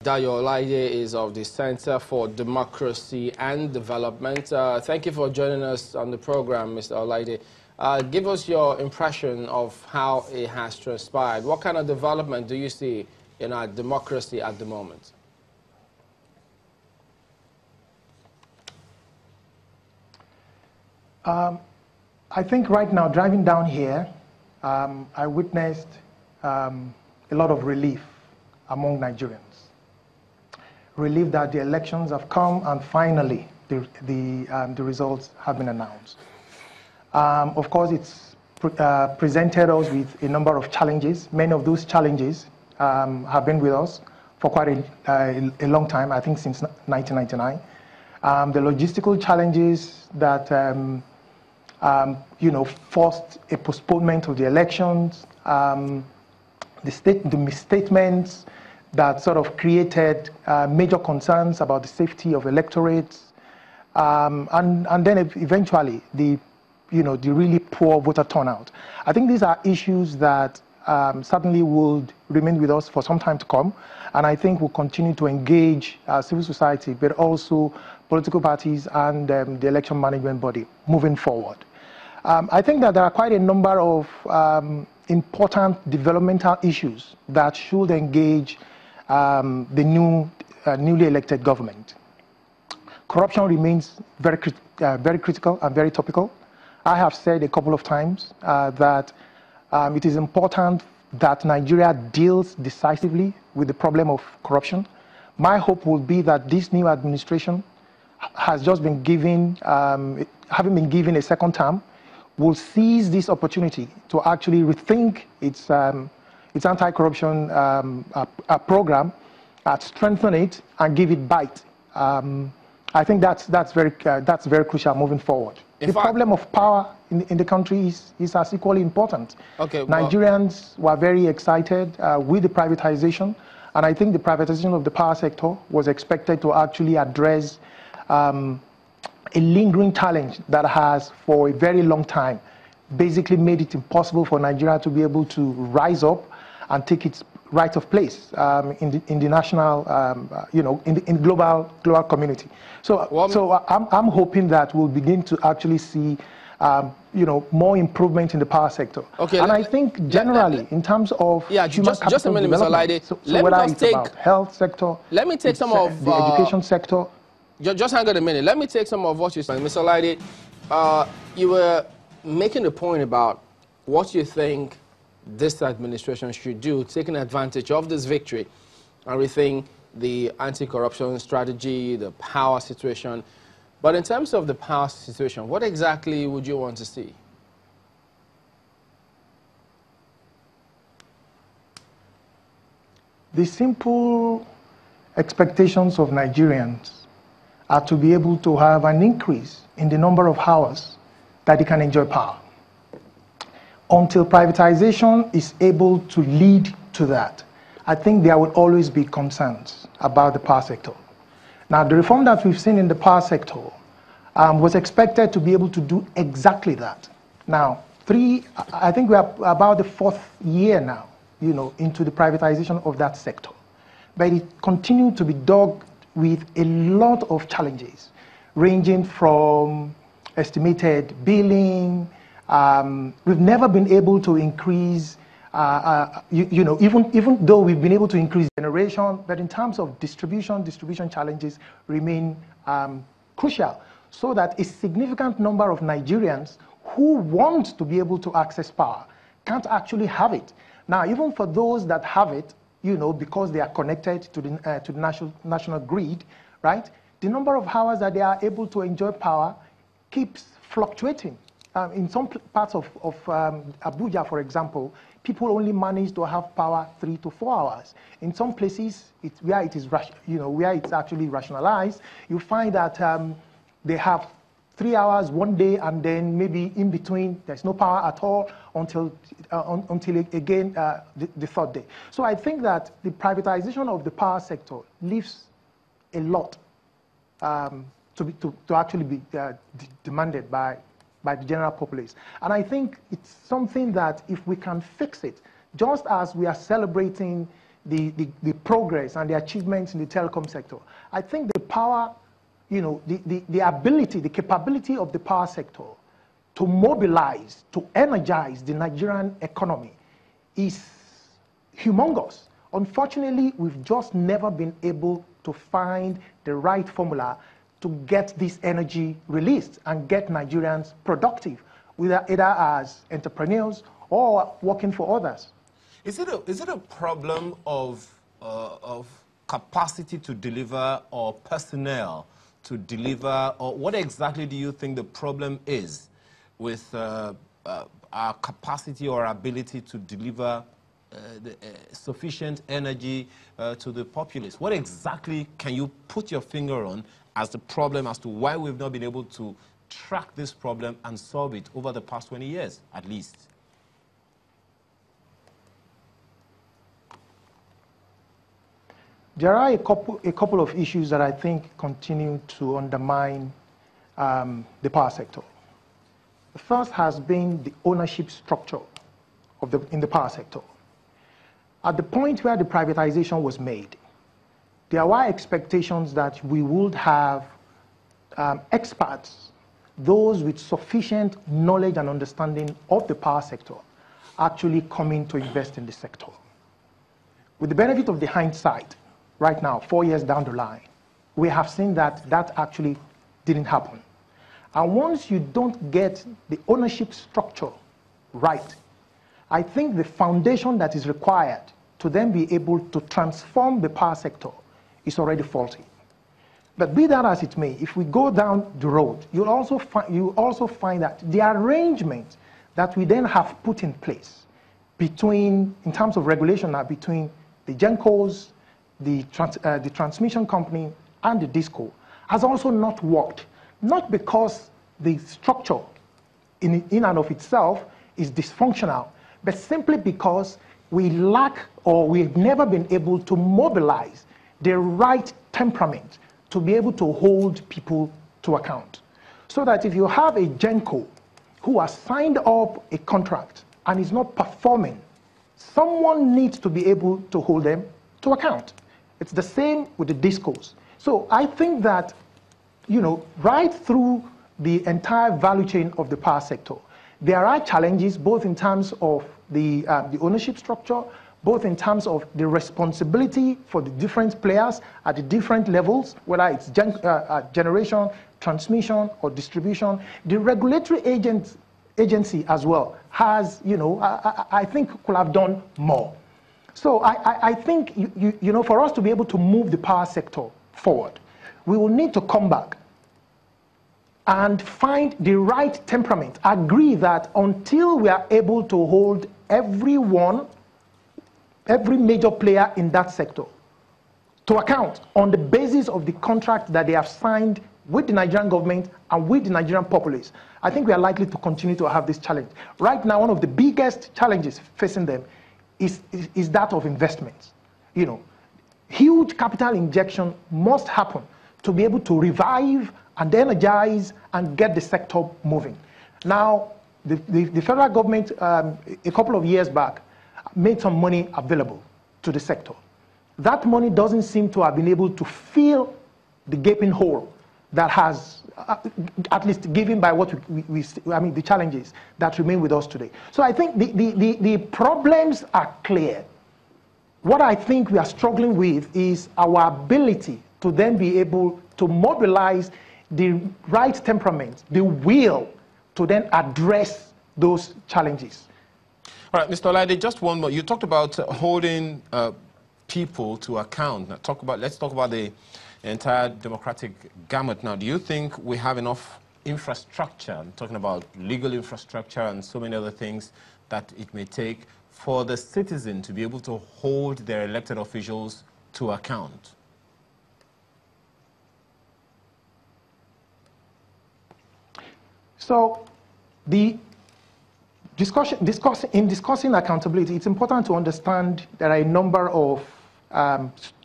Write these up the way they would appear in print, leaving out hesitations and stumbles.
Dayo Olaide is of the Center for Democracy and Development. Thank you for joining us on the program, Mr. Olaide. Give us your impression of how it has transpired. What kind of development do you see in our democracy at the moment? I think right now, driving down here, I witnessed a lot of relief among Nigerians. Relief that the elections have come and finally the results have been announced. Of course, it's presented us with a number of challenges. Many of those challenges have been with us for quite a long time, I think since 1999. The logistical challenges that forced a postponement of the elections, the misstatements that sort of created major concerns about the safety of electorates, and then eventually the really poor voter turnout. I think these are issues that certainly would remain with us for some time to come, and I think we'll continue to engage civil society, but also political parties and the election management body moving forward. I think that there are quite a number of important developmental issues that should engage the newly elected government. Corruption remains very critical and very topical. I have said a couple of times that it is important that Nigeria deals decisively with the problem of corruption. My hope will be that this new administration has just been given, having been given a second term, will seize this opportunity to actually rethink its anti-corruption program, strengthen it, and give it bite. I think that's very crucial moving forward. The problem of power in the country is as equally important. Okay, Nigerians were very excited with the privatization, and I think the privatization of the power sector was expected to actually address a lingering challenge that has, for a very long time, basically made it impossible for Nigeria to be able to rise up and take its right of place in the national, in global community. So I'm hoping that we'll begin to actually see, more improvement in the power sector. Okay, and I think generally, in terms of just a minute, Mr. Olaide. So whether it's about health sector, let me take some of the education sector. Just hang on a minute. Let me take some of what you said. Mr. Olaide, you were making a point about what you think this administration should do, taking advantage of this victory and rethink the anti-corruption strategy, the power situation. But in terms of the power situation, what exactly would you want to see? The simple expectations of Nigerians are to be able to have an increase in the number of hours that they can enjoy power. Until privatization is able to lead to that, I think there will always be concerns about the power sector. Now, the reform that we've seen in the power sector was expected to be able to do exactly that. Now, I think we are about the 4th year now, into the privatization of that sector. But it continued to be dogged with a lot of challenges, ranging from estimated billing. We've never been able to increase, even though we've been able to increase generation, but in terms of distribution challenges remain crucial, so that a significant number of Nigerians who want to be able to access power can't actually have it. Now, even for those that have it, because they are connected to the national grid, right? The number of hours that they are able to enjoy power keeps fluctuating. In some parts of Abuja, for example, people only manage to have power 3 to 4 hours. In some places, where it's actually rationalized, you find that they have 3 hours one day, and then maybe in between there's no power at all until again the 3rd day. So I think that the privatization of the power sector leaves a lot to actually be demanded by the general populace. And I think it's something that if we can fix it, just as we are celebrating the progress and the achievements in the telecom sector. I think the power, the ability, the capability of the power sector to mobilize, to energize the Nigerian economy is humongous. Unfortunately, we've just never been able to find the right formula to get this energy released and get Nigerians productive, either as entrepreneurs or working for others. Is it a problem of capacity to deliver or personnel to deliver, or what exactly do you think the problem is with our capacity or ability to deliver sufficient energy to the populace? What exactly can you put your finger on as the problem as to why we've not been able to track this problem and solve it over the past 20 years, at least? There are a couple of issues that I think continue to undermine the power sector. The first has been the ownership structure in the power sector. At the point where the privatization was made, there were expectations that we would have experts, those with sufficient knowledge and understanding of the power sector, actually coming to invest in the sector. With the benefit of the hindsight, right now, 4 years down the line, we have seen that that actually didn't happen. And once you don't get the ownership structure right, I think the foundation that is required to then be able to transform the power sector is already faulty. But be that as it may, if we go down the road, you'll also find that the arrangement that we then have put in place between, in terms of regulation now, between the GenCos, the transmission company, and the DISCO has also not worked. Not because the structure in and of itself is dysfunctional, but simply because we lack, or we've never been able to mobilize the right temperament to be able to hold people to account. So that if you have a GenCo who has signed up a contract and is not performing, someone needs to be able to hold them to account. It's the same with the DISCOs. So I think that, right through the entire value chain of the power sector, there are challenges both in terms of the ownership structure, both in terms of the responsibility for the different players at the different levels, whether it's generation, transmission, or distribution. The regulatory agency as well has, I think could have done more. So I think, for us to be able to move the power sector forward, we will need to come back and find the right temperament. Agree that until we are able to hold every major player in that sector to account on the basis of the contract that they have signed with the Nigerian government and with the Nigerian populace, I think we are likely to continue to have this challenge. Right now, one of the biggest challenges facing them is that of investments. Huge capital injection must happen to be able to revive and energize and get the sector moving. Now, the federal government, a couple of years back, made some money available to the sector. That money doesn't seem to have been able to fill the gaping hole that has, at least given by what the challenges that remain with us today. So I think the problems are clear. What I think we are struggling with is our ability to then be able to mobilize the right temperament, the will to then address those challenges. All right, Mr. Olaide, just one more. You talked about holding people to account. Now, let's talk about the entire democratic gamut now. Do you think we have enough infrastructure, I'm talking about legal infrastructure and so many other things that it may take for the citizen to be able to hold their elected officials to account? So the in discussing accountability, it's important to understand there are a number of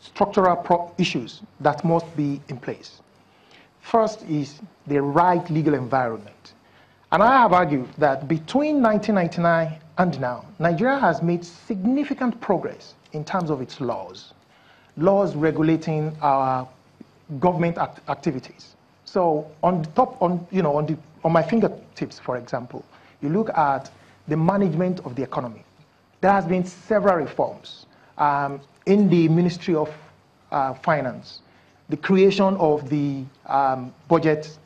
structural issues that must be in place. First is the right legal environment. And I have argued that between 1999 and now, Nigeria has made significant progress in terms of its laws regulating our government activities. So on the top, on my fingertips, for example, you look at the management of the economy. There has been several reforms in the Ministry of Finance, the creation of the budget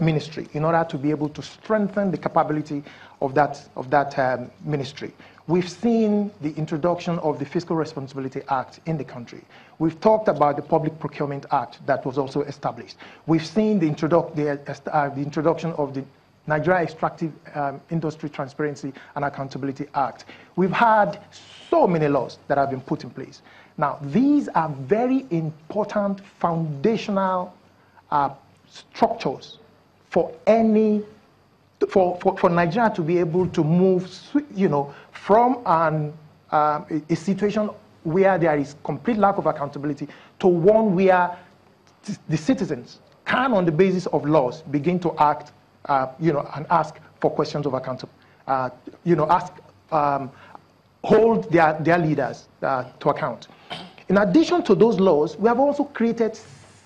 ministry in order to be able to strengthen the capability of that ministry. We've seen the introduction of the Fiscal Responsibility Act in the country. We've talked about the Public Procurement Act that was also established. We've seen the introduction of the Nigeria Extractive Industry Transparency and Accountability Act. We've had so many laws that have been put in place. Now, these are very important foundational structures for for Nigeria to be able to move, from a situation where there is complete lack of accountability to one where the citizens can, on the basis of laws, begin to act, and ask for questions of accountability, hold their leaders to account. In addition to those laws, we have also created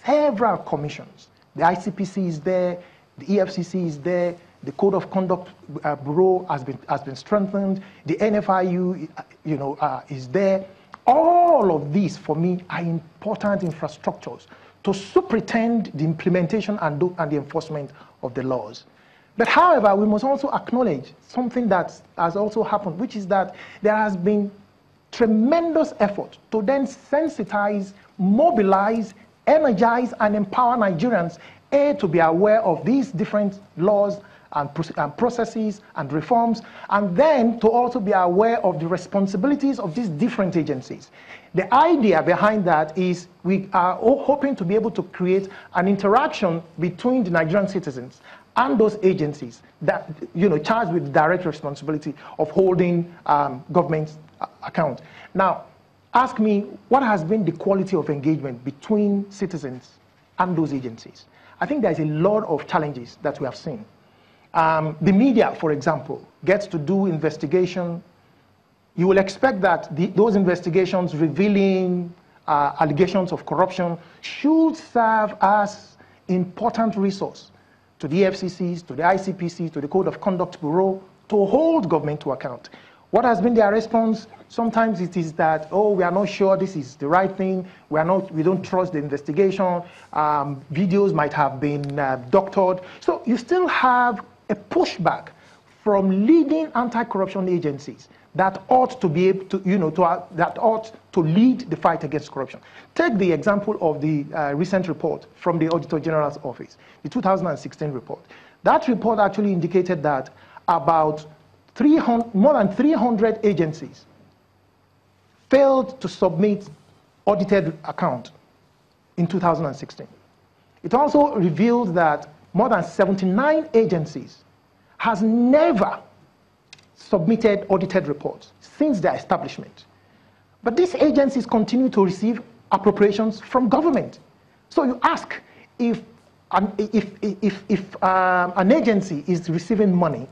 several commissions. The ICPC is there, the EFCC is there, the Code of Conduct Bureau has been strengthened, the NFIU is there. All of these, for me, are important infrastructures to superintend the implementation and the enforcement of the laws. But however, we must also acknowledge something that has also happened, which is that there has been tremendous effort to then sensitize, mobilize, energize, and empower Nigerians, to be aware of these different laws and processes and reforms, and then to also be aware of the responsibilities of these different agencies. The idea behind that is we are hoping to be able to create an interaction between the Nigerian citizens and those agencies that, charged with the direct responsibility of holding government's account. Now, ask me, what has been the quality of engagement between citizens and those agencies? I think there's a lot of challenges that we have seen. The media, for example, gets to do investigation. You will expect that those investigations revealing allegations of corruption should serve as important resource to the FCCs, to the ICPC, to the Code of Conduct Bureau, to hold government to account. What has been their response? Sometimes it is that, we are not sure this is the right thing. We don't trust the investigation. Videos might have been doctored. So you still have a pushback from leading anti-corruption agencies that ought to be able to, that ought to lead the fight against corruption. Take the example of the recent report from the Auditor General's Office, the 2016 report. That report actually indicated that about more than 300 agencies failed to submit audited account in 2016. It also revealed that more than 79 agencies has never submitted audited reports since their establishment. But these agencies continue to receive appropriations from government. So you ask, if an agency is receiving money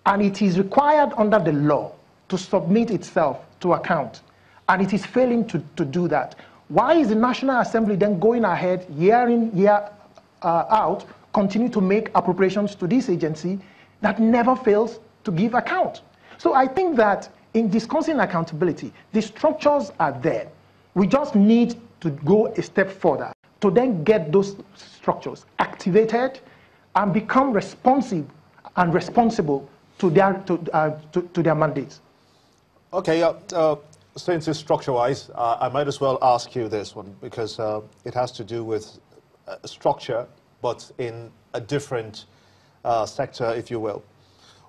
and it is required under the law to submit itself to account, and it is failing to do that, why is the National Assembly then going ahead year in, year out, continue to make appropriations to this agency that never fails to give account? So I think that in discussing accountability, the structures are there. We just need to go a step further to then get those structures activated and become responsive and responsible to their mandates. Okay, since it's structure-wise, I might as well ask you this one, because it has to do with structure, but in a different sector, if you will.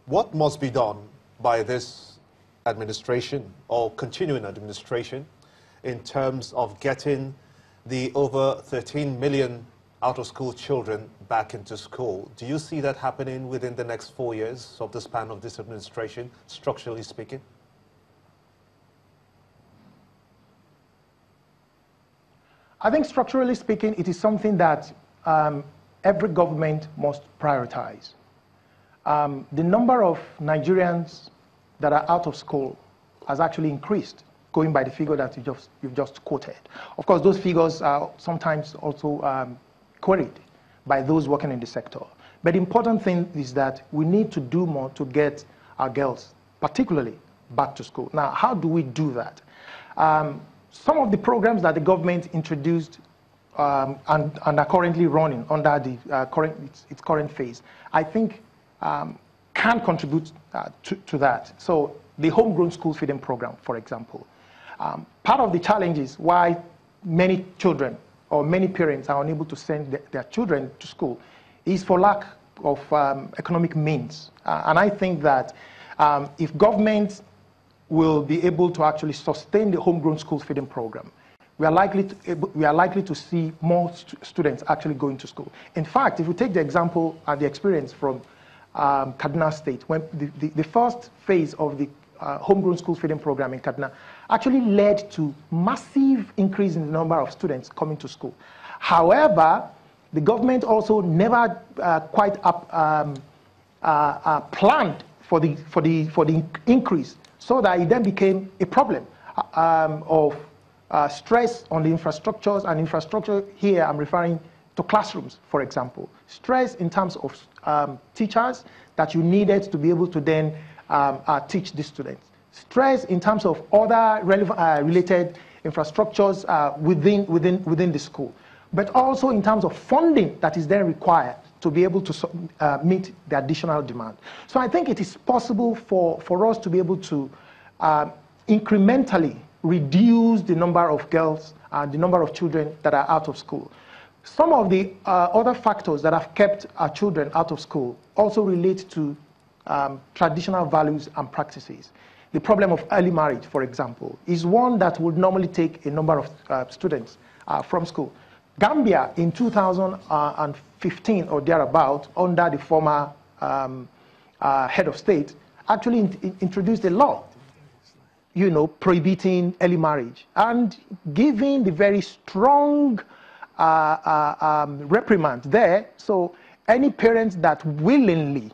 What must be done by this administration or continuing administration in terms of getting the over 13 million out-of-school children back into school? Do you see that happening within the next 4 years of the span of this administration, structurally speaking? I think structurally speaking, it is something that every government must prioritize. The number of Nigerians that are out of school has actually increased going by the figure that you've just quoted. Of course, those figures are sometimes also queried by those working in the sector. But the important thing is that we need to do more to get our girls, particularly, back to school. Now, how do we do that? Some of the programs that the government introduced and are currently running under the its current phase, I think can contribute to that. So the homegrown school feeding program, for example. Part of the challenges why many children or many parents are unable to send their children to school is for lack of economic means. And I think that if government will be able to actually sustain the homegrown school feeding program, we are likely to see more students actually going to school. In fact, if we take the example and the experience from Kaduna State, when the first phase of the homegrown school feeding program in Kaduna actually led to massive increase in the number of students coming to school. However, the government also never quite planned for the increase, so that it then became a problem of stress on the infrastructures, and infrastructure here I'm referring to classrooms, for example. Stress in terms of teachers that you needed to be able to then teach the students. Stress in terms of other related infrastructures within the school, but also in terms of funding that is then required to be able to meet the additional demand. So I think it is possible for us to be able to incrementally reduce the number of girls and the number of children that are out of school. Some of the other factors that have kept our children out of school also relate to traditional values and practices. The problem of early marriage, for example, is one that would normally take a number of students from school. Gambia in 2015 or thereabout, under the former head of state, actually introduced a law, prohibiting early marriage and giving the very strong reprimand there. So any parent that willingly,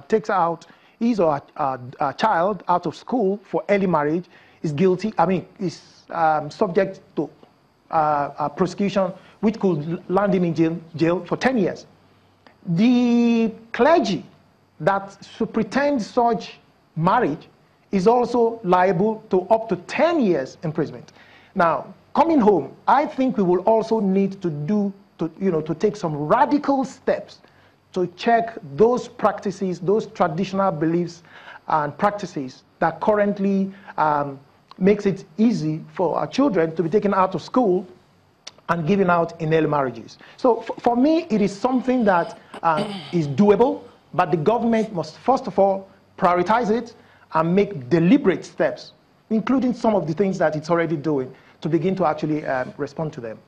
takes out his or a child out of school for early marriage is guilty. Is subject to prosecution, which could land him in jail for 10 years. The clergy that should pretend such marriage is also liable to up to 10 years imprisonment. Now, coming home, I think we will also need to take some radical steps to check those practices, those traditional beliefs and practices that currently makes it easy for our children to be taken out of school and given out in early marriages. So for me, it is something that is doable, but the government must first of all prioritize it and make deliberate steps, including some of the things that it's already doing, to begin to actually respond to them.